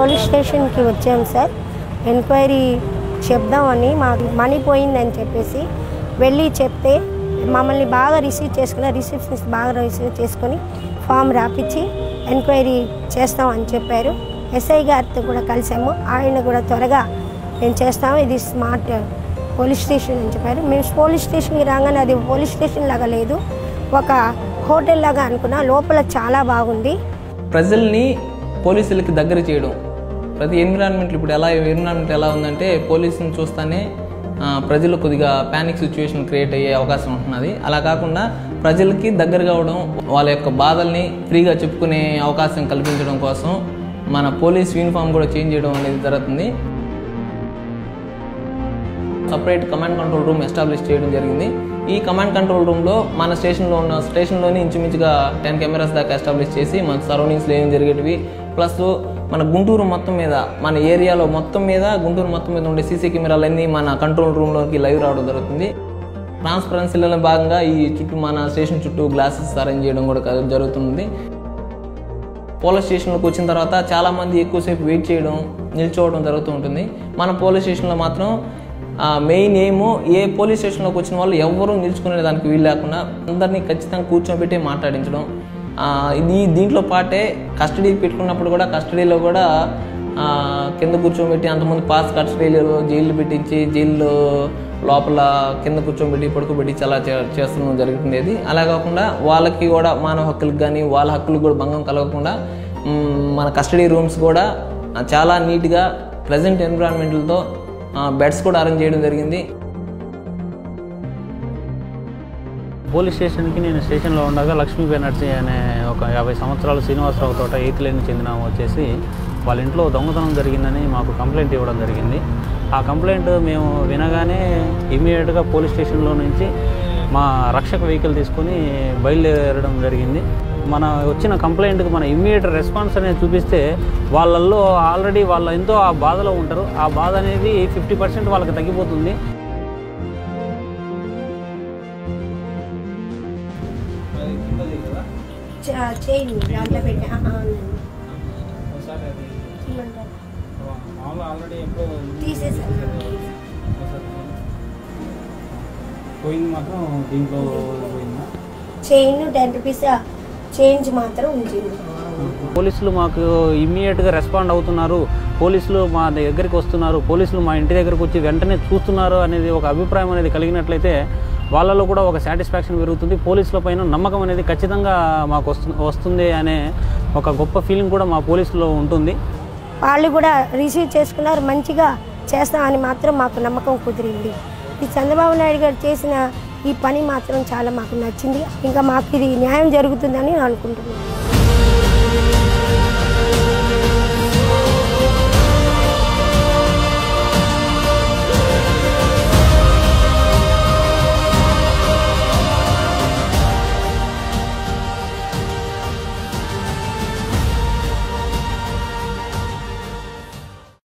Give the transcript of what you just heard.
Police స్టేషన్కి వచ్చాము sir. Enquiry చెప్దామని, మాకు మనీ పోయిందని చెప్పేసి వెళ్ళి చెప్తే మమ్మల్ని బాగా రిసీప్షన్స్ బాగా రిసీవ్ చేసుకొని ఫామ్ రాపిచ్చి ఎంక్వైరీ చేస్తామని చెప్పారు. ఎస్ఐ గారితో కూడా కలిసాము. ఆయన కూడా త్వరగా మేము చేస్తాము, ఇది స్మార్ట్ పోలీస్ స్టేషన్ అని చెప్పారు. మేము పోలీస్ స్టేషన్కి రాగానే అది పోలీస్ స్టేషన్ లాగా లేదు, ఒక హోటల్ లాగా అనుకున్నా. లోపల చాలా బాగుంది. ప్రజల్ని పోలీసులకి దగ్గర చేయడం, ప్రతి ఎన్విరాన్మెంట్ ఇప్పుడు ఎన్విరాన్మెంట్ ఎలా ఉందంటే పోలీసుని చూస్తానే ప్రజలు కొద్దిగా ప్యానిక్ సిచ్యువేషన్ క్రియేట్ అయ్యే అవకాశం ఉంటున్నది. అలా కాకుండా ప్రజలకి దగ్గరగా అవడం, వాళ్ళ యొక్క బాధల్ని ఫ్రీగా చెప్పుకునే అవకాశం కల్పించడం కోసం మన పోలీస్ యూనిఫామ్ కూడా చేంజ్ చేయడం అనేది జరుగుతుంది. Separate command control room establish చేయడం జరిగింది. ఈ కమాండ్ కంట్రోల్ రూమ్లో మన స్టేషన్లోని ఇంచుమించుగా 10 కెమెరాస్ దాకా ఎస్టాబ్లిష్ చేసి మన సరౌండింగ్స్లో ఏం జరిగేటివి, ప్లస్ మన గుంటూరు మొత్తం మీద, మన ఏరియాలో మొత్తం మీద, గుంటూరు మొత్తం మీద ఉండే సీసీ కెమెరాలన్నీ మన కంట్రోల్ రూమ్లోకి లైవ్ రావడం జరుగుతుంది. ట్రాన్స్పరెన్సీలో భాగంగా ఈ చుట్టూ మన స్టేషన్ చుట్టూ గ్లాసెస్ అరేంజ్ చేయడం కూడా జరుగుతుంది. పోలీస్ స్టేషన్లోకి వచ్చిన తర్వాత చాలామంది ఎక్కువసేపు వెయిట్ చేయడం, నిల్చోవడం జరుగుతూ ఉంటుంది. మన పోలీస్ స్టేషన్లో మాత్రం మెయిన్ ఏమో ఏ పోలీస్ స్టేషన్లోకి వచ్చిన వాళ్ళు ఎవరూ నిల్చుకునే దానికి వీలు లేకుండా అందరినీ ఖచ్చితంగా కూర్చోబెట్టి మాట్లాడించడం. దీంట్లో పాటే కస్టడీకి పెట్టుకున్నప్పుడు కూడా కస్టడీలో కూడా కింద కూర్చోబెట్టి, అంతకుముందు పాస్ కస్టడీలో జైలు పెట్టించి జైల్లో లోపల కింద కూర్చోబెట్టి పడుకోబెట్టి చాలా చేస్తూ జరుగుతుండేది. అలా కాకుండా వాళ్ళకి కూడా మానవ హక్కులకు కానీ వాళ్ళ హక్కులకు కూడా భంగం కలగకుండా మన కస్టడీ రూమ్స్ కూడా చాలా నీట్గా ప్లెజెంట్ ఎన్విరాన్మెంట్లతో బెడ్స్ కూడా అరేంజ్ చేయడం జరిగింది. పోలీస్ స్టేషన్కి నేను స్టేషన్లో ఉండగా లక్ష్మీ బెనర్జీ అనే ఒక 50 సంవత్సరాల శ్రీనివాసరావు తోట 8th లైన్కి చెందిన వచ్చేసి వాళ్ళ ఇంట్లో దొంగతనం జరిగిందని మాకు కంప్లైంట్ ఇవ్వడం జరిగింది. ఆ కంప్లైంట్ మేము వినగానే ఇమీడియట్గా పోలీస్ స్టేషన్లో నుంచి మా రక్షక వెహికల్ తీసుకొని బయలుదేరడం జరిగింది. మన వచ్చిన కంప్లైంట్కి మన ఇమ్మీడియట్ రెస్పాన్స్ అనేది చూపిస్తే వాళ్ళల్లో ఆల్రెడీ వాళ్ళు ఎంతో ఆ బాధలో ఉంటారు. ఆ బాధ అనేది 50% వాళ్ళకి తగ్గిపోతుంది. పోయింది మాత్రం దీంట్లో పోయిందా? చైన్ 10 రూపీస్ చేంజ్ మాత్రం ఉంచింది. పోలీసులు మాకు ఇమ్మీడియట్గా రెస్పాండ్ అవుతున్నారు, పోలీసులు మా దగ్గరికి వస్తున్నారు, పోలీసులు మా ఇంటి దగ్గరకు వచ్చి వెంటనే చూస్తున్నారు అనేది ఒక అభిప్రాయం అనేది కలిగినట్లయితే వాళ్ళలో కూడా ఒక సాటిస్ఫాక్షన్ పెరుగుతుంది. పోలీసుల పైన నమ్మకం అనేది ఖచ్చితంగా మాకు వస్తుంది అనే ఒక గొప్ప ఫీలింగ్ కూడా మా పోలీసులో ఉంటుంది. వాళ్ళు కూడా రిసీవ్ చేసుకున్నారు, మంచిగా చేస్తామని మాత్రం మాకు నమ్మకం కుదిరింది. ఈ చంద్రబాబు నాయుడు గారు చేసిన ఈ పని మాత్రం చాలా మాకు నచ్చింది. ఇంకా మాకు ఇది న్యాయం జరుగుతుందని అనుకుంటున్నాను.